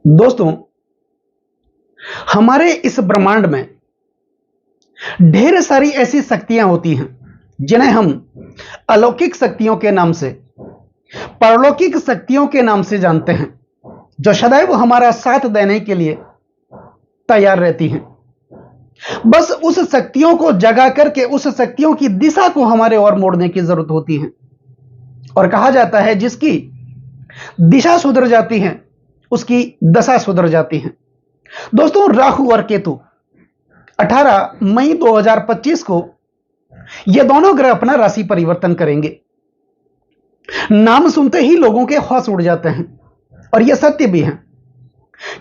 दोस्तों, हमारे इस ब्रह्मांड में ढेर सारी ऐसी शक्तियां होती हैं जिन्हें हम अलौकिक शक्तियों के नाम से, परलौकिक शक्तियों के नाम से जानते हैं, जो सदैव हमारा साथ देने के लिए तैयार रहती हैं। बस उस शक्तियों को जगा करके उस शक्तियों की दिशा को हमारे ओर मोड़ने की जरूरत होती है। और कहा जाता है जिसकी दिशा सुधर जाती है उसकी दशा सुधर जाती है। दोस्तों, राहु और केतु 18 मई 2025 को ये दोनों ग्रह अपना राशि परिवर्तन करेंगे। नाम सुनते ही लोगों के होश उड़ जाते हैं और यह सत्य भी है,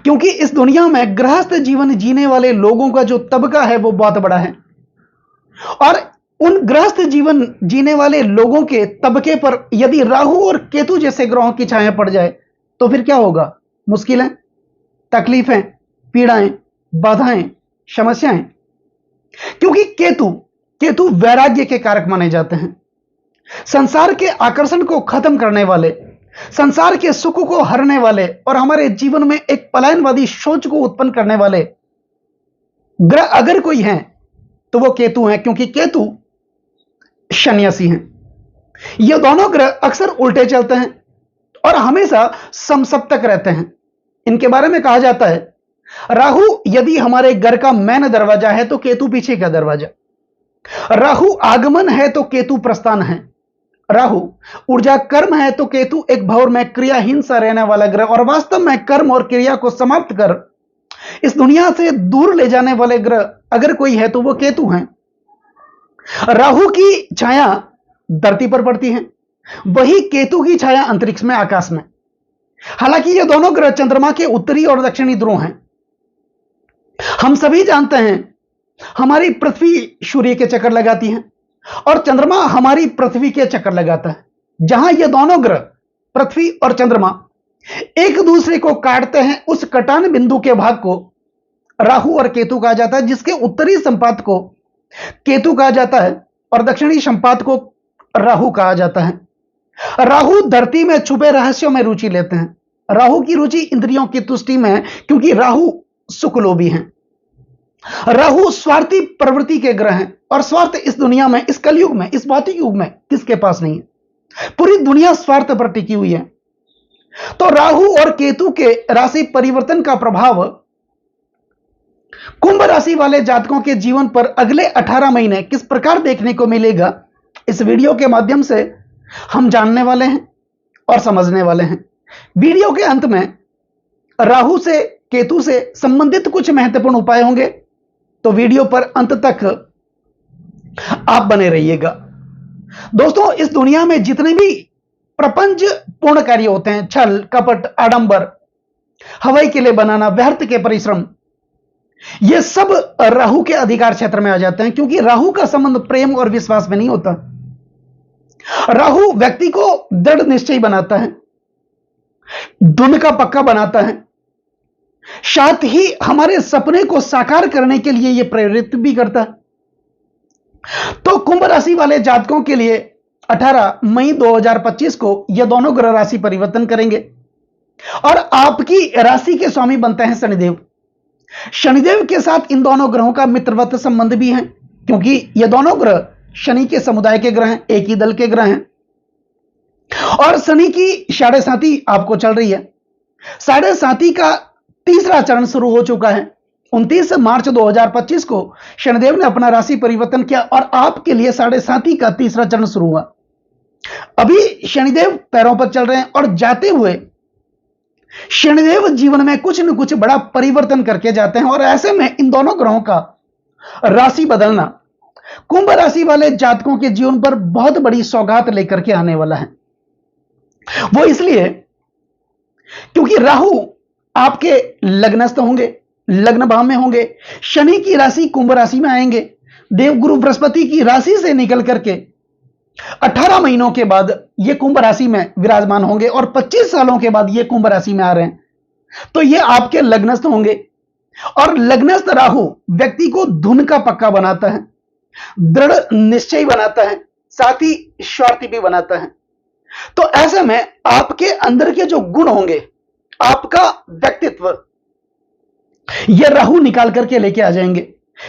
क्योंकि इस दुनिया में गृहस्थ जीवन जीने वाले लोगों का जो तबका है वो बहुत बड़ा है। और उन गृहस्थ जीवन जीने वाले लोगों के तबके पर यदि राहु और केतु जैसे ग्रहों की छाया पड़ जाए तो फिर क्या होगा? मुश्किलें, तकलीफें, पीड़ाएं, बाधाएं, समस्याएं। क्योंकि केतु वैराग्य के कारक माने जाते हैं। संसार के आकर्षण को खत्म करने वाले, संसार के सुख को हरने वाले और हमारे जीवन में एक पलायनवादी सोच को उत्पन्न करने वाले ग्रह अगर कोई है तो वो केतु है, क्योंकि केतु सन्यासी हैं। ये दोनों ग्रह अक्सर उल्टे चलते हैं और हमेशा समसप्तक रहते हैं। इनके बारे में कहा जाता है, राहु यदि हमारे घर का मेन दरवाजा है तो केतु पीछे का दरवाजा। राहु आगमन है तो केतु प्रस्थान है। राहु ऊर्जा कर्म है तो केतु एक भौर में क्रियाहीन सा रहने वाला ग्रह और वास्तव में कर्म और क्रिया को समाप्त कर इस दुनिया से दूर ले जाने वाले ग्रह अगर कोई है तो वो केतु हैं। राहु की छाया धरती पर पड़ती है, वही केतु की छाया अंतरिक्ष में, आकाश में। हालांकि ये दोनों ग्रह चंद्रमा के उत्तरी और दक्षिणी ध्रुव हैं। हम सभी जानते हैं हमारी पृथ्वी सूर्य के चक्कर लगाती है और चंद्रमा हमारी पृथ्वी के चक्कर लगाता है। जहां ये दोनों ग्रह पृथ्वी और चंद्रमा एक दूसरे को काटते हैं, उस कटान बिंदु के भाग को राहु और केतु कहा जाता है, जिसके उत्तरी संपात को केतु कहा जाता है और दक्षिणी संपात को राहु कहा जाता है। राहु धरती में छुपे रहस्यों में रुचि लेते हैं। राहु की रुचि इंद्रियों की तुष्टि में है, क्योंकि राहु सुखलोभी हैं। राहु स्वार्थी प्रवृत्ति के ग्रह हैं और स्वार्थ इस दुनिया में, इस कलयुग में, इस भौतिक युग में किसके पास नहीं है? पूरी दुनिया स्वार्थ पर टिकी हुई है। तो राहु और केतु के राशि परिवर्तन का प्रभाव कुंभ राशि वाले जातकों के जीवन पर अगले 18 महीने किस प्रकार देखने को मिलेगा, इस वीडियो के माध्यम से हम जानने वाले हैं और समझने वाले हैं। वीडियो के अंत में राहु से, केतु से संबंधित कुछ महत्वपूर्ण उपाय होंगे, तो वीडियो पर अंत तक आप बने रहिएगा। दोस्तों, इस दुनिया में जितने भी प्रपंच पूर्ण कार्य होते हैं, छल, कपट, आडंबर, हवाई किले बनाना, व्यर्थ के परिश्रम, ये सब राहु के अधिकार क्षेत्र में आ जाते हैं, क्योंकि राहु का संबंध प्रेम और विश्वास में नहीं होता। राहु व्यक्ति को दृढ़ निश्चय बनाता है, धुन का पक्का बनाता है, साथ ही हमारे सपने को साकार करने के लिए यह प्रेरित भी करता है। तो कुंभ राशि वाले जातकों के लिए 18 मई 2025 को यह दोनों ग्रह राशि परिवर्तन करेंगे और आपकी राशि के स्वामी बनते हैं शनिदेव। शनिदेव के साथ इन दोनों ग्रहों का मित्रवत संबंध भी है, क्योंकि ये दोनों ग्रह शनि के समुदाय के ग्रह हैं, एक ही दल के ग्रह हैं। और शनि की साढ़े साती आपको चल रही है। साढ़े साती का तीसरा चरण शुरू हो चुका है। 29 मार्च 2025 को शनिदेव ने अपना राशि परिवर्तन किया और आपके लिए साढ़े साती का तीसरा चरण शुरू हुआ। अभी शनिदेव पैरों पर चल रहे हैं और जाते हुए शनिदेव जीवन में कुछ न कुछ बड़ा परिवर्तन करके जाते हैं। और ऐसे में इन दोनों ग्रहों का राशि बदलना कुंभ राशि वाले जातकों के जीवन पर बहुत बड़ी सौगात लेकर के आने वाला है। वो इसलिए क्योंकि राहु आपके लग्नस्थ होंगे, लग्न भाव में होंगे, शनि की राशि कुंभ राशि में आएंगे, देवगुरु बृहस्पति की राशि से निकल करके 18 महीनों के बाद ये कुंभ राशि में विराजमान होंगे और 25 सालों के बाद ये कुंभ राशि में आ रहे हैं। तो ये आपके लग्नस्थ होंगे और लग्नस्थ राहु व्यक्ति को धुन का पक्का बनाता है, दृढ़ निश्चय बनाता है, साथ ही स्वार्थी भी बनाता है। तो ऐसे में आपके अंदर के जो गुण होंगे आपका व्यक्तित्व यह राहु निकाल करके लेके आ जाएंगे।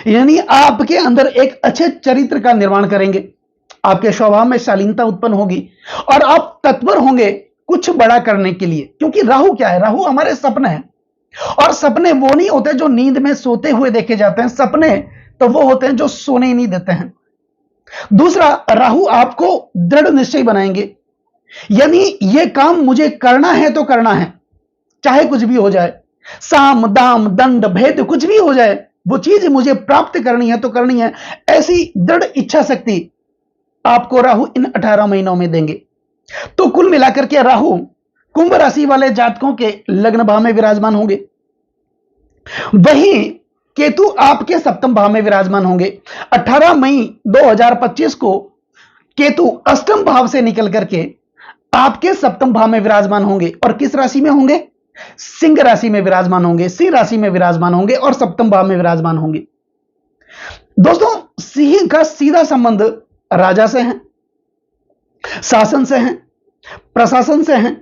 यानी आपके अंदर एक अच्छे चरित्र का निर्माण करेंगे, आपके स्वभाव में शालीनता उत्पन्न होगी और आप तत्पर होंगे कुछ बड़ा करने के लिए। क्योंकि राहु क्या है? राहु हमारे सपने हैं, और सपने वो नहीं होते जो नींद में सोते हुए देखे जाते हैं, सपने तो वो होते हैं जो सोने ही नहीं देते हैं। दूसरा, राहु आपको दृढ़ निश्चय बनाएंगे, यानी ये काम मुझे करना है तो करना है, चाहे कुछ भी हो जाए, साम दाम दंड भेद कुछ भी हो जाए, वो चीज मुझे प्राप्त करनी है तो करनी है। ऐसी दृढ़ इच्छा शक्ति आपको राहु इन 18 महीनों में देंगे। तो कुल मिलाकर के राहु कुंभ राशि वाले जातकों के लग्न भाव में विराजमान होंगे, वहीं केतु आपके सप्तम भाव में विराजमान होंगे। 18 मई 2025 को केतु अष्टम भाव से निकल करके आपके सप्तम भाव में विराजमान होंगे, और किस राशि में होंगे? सिंह राशि में विराजमान होंगे, सिंह राशि में विराजमान होंगे और सप्तम भाव में विराजमान होंगे। दोस्तों, सिंह का सीधा संबंध राजा से है, शासन से है, प्रशासन से है,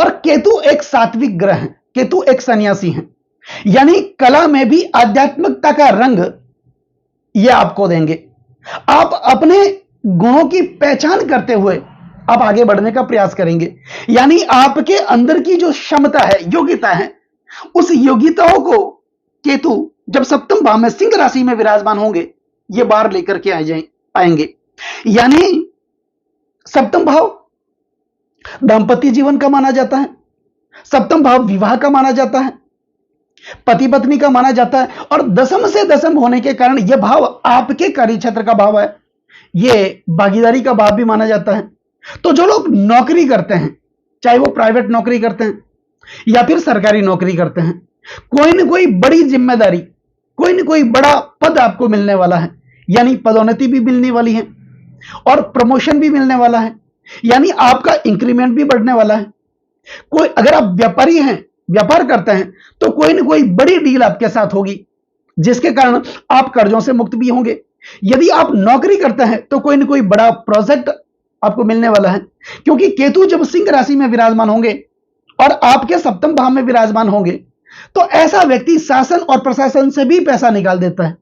और केतु एक सात्विक ग्रह है, केतु एक सन्यासी है, यानी कला में भी आध्यात्मिकता का रंग ये आपको देंगे। आप अपने गुणों की पहचान करते हुए आप आगे बढ़ने का प्रयास करेंगे, यानी आपके अंदर की जो क्षमता है, योग्यता है, उस योग्यताओं को केतु जब सप्तम भाव में सिंह राशि में विराजमान होंगे ये बाहर लेकर के आएंगे। यानी सप्तम भाव दांपत्य जीवन का माना जाता है, सप्तम भाव विवाह का माना जाता है, पति पत्नी का माना जाता है, और दशम से दशम होने के कारण यह भाव आपके कार्य क्षेत्र का भाव है, यह भागीदारी का भाव भी माना जाता है। तो जो लोग नौकरी करते हैं, चाहे वो प्राइवेट नौकरी करते हैं या फिर सरकारी नौकरी करते हैं, कोई ना कोई बड़ी जिम्मेदारी, कोई ना कोई बड़ा पद आपको मिलने वाला है, यानी पदोन्नति भी मिलने वाली है और प्रमोशन भी मिलने वाला है, यानी आपका इंक्रीमेंट भी बढ़ने वाला है। कोई अगर आप व्यापारी हैं, व्यापार करते हैं, तो कोई ना कोई बड़ी डील आपके साथ होगी जिसके कारण आप कर्जों से मुक्त भी होंगे। यदि आप नौकरी करते हैं तो कोई ना कोई बड़ा प्रोजेक्ट आपको मिलने वाला है, क्योंकि केतु जब सिंह राशि में विराजमान होंगे और आपके सप्तम भाव में विराजमान होंगे तो ऐसा व्यक्ति शासन और प्रशासन से भी पैसा निकाल देता है,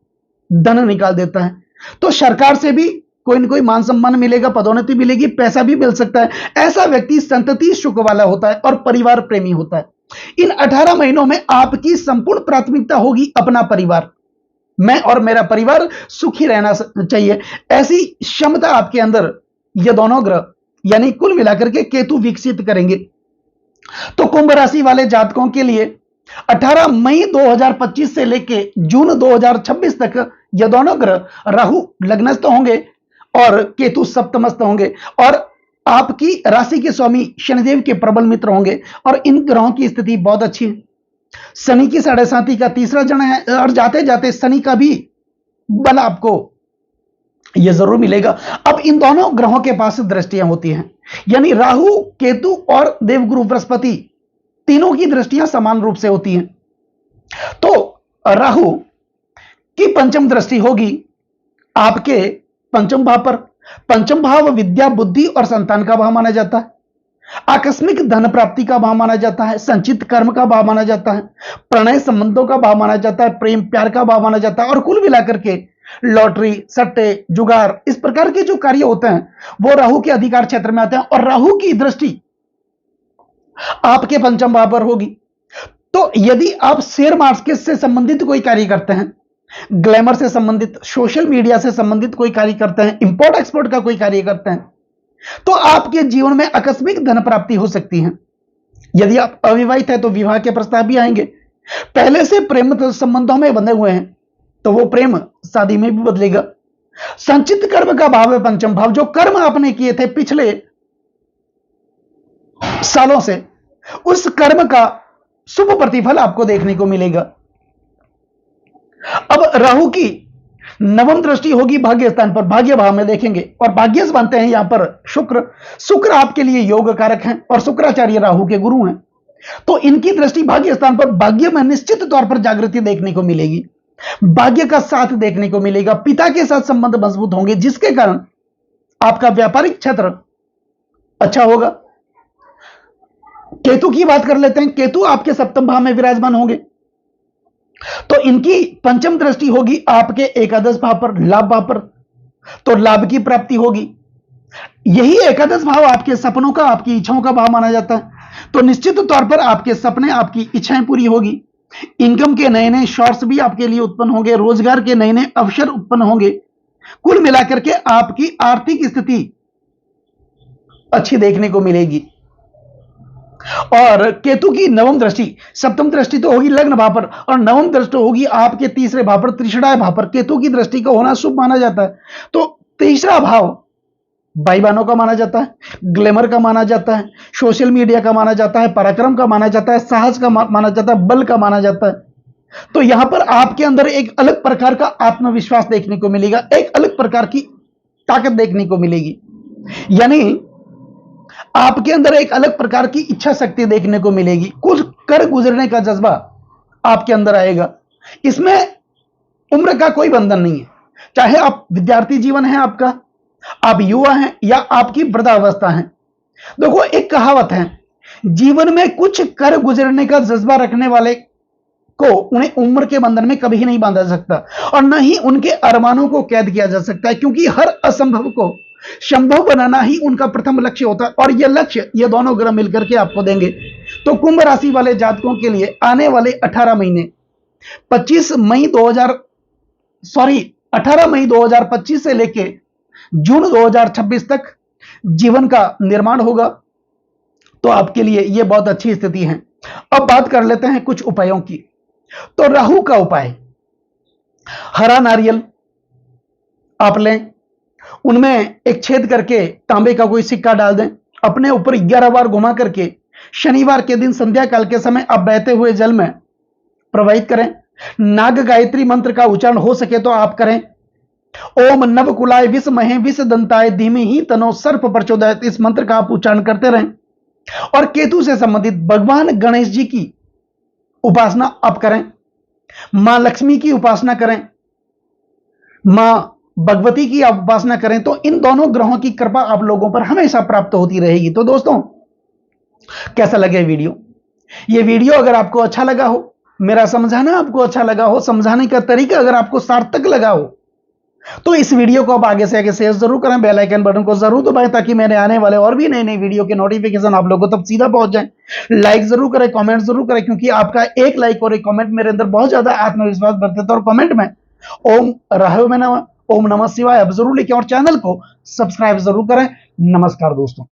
धन निकाल देता है। तो सरकार से भी कोई ना कोई मान सम्मान मिलेगा, पदोन्नति मिलेगी, पैसा भी मिल सकता है। ऐसा व्यक्ति संतति सुख वाला होता है और परिवार प्रेमी होता है। इन 18 महीनों में आपकी संपूर्ण प्राथमिकता होगी अपना परिवार, मैं और मेरा परिवार सुखी रहना चाहिए, ऐसी क्षमता आपके अंदर ये दोनों ग्रह यानी कुल मिलाकर के केतु विकसित करेंगे। तो कुंभ राशि वाले जातकों के लिए 18 मई 2025 से लेके जून 2026 तक ये दोनों ग्रह राहु लग्नस्थ होंगे और केतु सप्तमस्थ होंगे, और आपकी राशि के स्वामी शनिदेव के प्रबल मित्र होंगे, और इन ग्रहों की स्थिति बहुत अच्छी है। शनि की 7.5 का तीसरा जन है, और जाते जाते शनि का भी बल आपको यह जरूर मिलेगा। अब इन दोनों ग्रहों के पास दृष्टियां होती हैं, यानी राहु, केतु और देवगुरु बृहस्पति तीनों की दृष्टियां समान रूप से होती हैं। तो राहु की पंचम दृष्टि होगी आपके पंचम भाव पर। पंचम भाव विद्या, बुद्धि और संतान का भाव माना जाता है, आकस्मिक धन प्राप्ति का भाव माना जाता है, संचित कर्म का भाव माना जाता है, प्रणय संबंधों का भाव माना जाता है, प्रेम प्यार का भाव माना जाता है, और कुल मिलाकर के लॉटरी, सट्टे, जुगार, इस प्रकार के जो कार्य होते हैं वो राहु के अधिकार क्षेत्र में आते हैं, और राहु की दृष्टि आपके पंचम भाव पर होगी। तो यदि आप शेयर मार्केट से संबंधित कोई कार्य करते हैं, ग्लैमर से संबंधित, सोशल मीडिया से संबंधित कोई कार्य करते हैं, इंपोर्ट एक्सपोर्ट का कोई कार्य करते हैं, तो आपके जीवन में आकस्मिक धन प्राप्ति हो सकती है। यदि आप अविवाहित हैं तो विवाह के प्रस्ताव भी आएंगे। पहले से प्रेम संबंधों में बंधे हुए हैं तो वो प्रेम शादी में भी बदलेगा। संचित कर्म का भाव है पंचम भाव, जो कर्म आपने किए थे पिछले सालों से, उस कर्म का शुभ प्रतिफल आपको देखने को मिलेगा। अब राहु की नवम दृष्टि होगी भाग्य स्थान पर, भाग्य भाव में देखेंगे, और भाग्यस बनते हैं यहां पर शुक्र। शुक्र आपके लिए योग कारक हैं और शुक्राचार्य राहु के गुरु हैं। तो इनकी दृष्टि भाग्य स्थान पर, भाग्य में निश्चित तौर पर जागृति देखने को मिलेगी, भाग्य का साथ देखने को मिलेगा, पिता के साथ संबंध मजबूत होंगे, जिसके कारण आपका व्यापारिक क्षेत्र अच्छा होगा। केतु की बात कर लेते हैं। केतु आपके सप्तम भाव में विराजमान होंगे तो इनकी पंचम दृष्टि होगी आपके एकादश भाव पर, लाभ भाव पर, तो लाभ की प्राप्ति होगी। यही एकादश भाव आपके सपनों का, आपकी इच्छाओं का भाव माना जाता है। तो निश्चित तौर पर आपके सपने, आपकी इच्छाएं पूरी होगी। इनकम के नए नए सोर्स भी आपके लिए उत्पन्न होंगे, रोजगार के नए नए अवसर उत्पन्न होंगे। कुल मिलाकर के आपकी आर्थिक स्थिति अच्छी देखने को मिलेगी। और केतु की नवम दृष्टि, सप्तम दृष्टि तो होगी लग्न भाव पर और नवम दृष्टि होगी आपके तीसरे भाव पर, त्रिषणाय भाव पर। केतु की दृष्टि का होना शुभ माना जाता है। तो तीसरा भाव भाई बहनों का माना जाता है, ग्लैमर का माना जाता है, सोशल मीडिया का माना जाता है, पराक्रम का माना जाता है, साहस का माना जाता है, बल का माना जाता है। तो यहां पर आपके अंदर एक अलग प्रकार का आत्मविश्वास देखने को मिलेगा, एक अलग प्रकार की ताकत देखने को मिलेगी। यानी आपके अंदर एक अलग प्रकार की इच्छा शक्ति देखने को मिलेगी। कुछ कर गुजरने का जज्बा आपके अंदर आएगा। इसमें उम्र का कोई बंधन नहीं है, चाहे आप विद्यार्थी जीवन है आपका, आप युवा हैं या आपकी वृद्धावस्था है। देखो एक कहावत है, जीवन में कुछ कर गुजरने का जज्बा रखने वाले को उन्हें उम्र के बंधन में कभी नहीं बांधा जा सकता और न ही उनके अरमानों को कैद किया जा सकता है, क्योंकि हर असंभव को संभव बनाना ही उनका प्रथम लक्ष्य होता है। और यह लक्ष्य ये दोनों ग्रह मिलकर के आपको देंगे। तो कुंभ राशि वाले जातकों के लिए आने वाले 18 महीने 18 मई 2025 से लेके जून 2026 तक जीवन का निर्माण होगा। तो आपके लिए यह बहुत अच्छी स्थिति है। अब बात कर लेते हैं कुछ उपायों की। तो राहु का उपाय, हरा नारियल आप लें, उनमें एक छेद करके तांबे का कोई सिक्का डाल दें, अपने ऊपर 11 बार घुमा करके शनिवार के दिन संध्या काल के समय आप बहते हुए जल में प्रवाहित करें। नाग गायत्री मंत्र का उच्चारण हो सके तो आप करें। ओम नवकुलाय विषमहे विषदंताय धीमहि तनो सर्प प्रचोदयात्, इस मंत्र का आप उच्चारण करते रहें। और केतु से संबंधित भगवान गणेश जी की उपासना आप करें, मां लक्ष्मी की उपासना करें, मां भगवती की आप उपासना करें। तो इन दोनों ग्रहों की कृपा आप लोगों पर हमेशा प्राप्त होती रहेगी। तो दोस्तों कैसा लगे वीडियो? ये वीडियो अगर आपको अच्छा लगा हो, मेरा समझाना आपको अच्छा लगा हो, समझाने का तरीका अगर आपको सार्थक लगा हो, तो इस वीडियो को आप आगे से आगे शेयर जरूर करें, बेल आइकन बटन को जरूर दबाएं ताकि मेरे आने वाले और भी नए नए वीडियो के नोटिफिकेशन आप लोगों तक सीधा पहुंच जाए। लाइक जरूर करें, कमेंट जरूर करें, क्योंकि आपका एक लाइक और एक कमेंट मेरे अंदर बहुत ज्यादा आत्मविश्वास बढ़ देता है। और कमेंट में ओम राहु में नमः, ओम नमः शिवाय अब जरूर लिखें और चैनल को सब्सक्राइब जरूर करें। नमस्कार दोस्तों।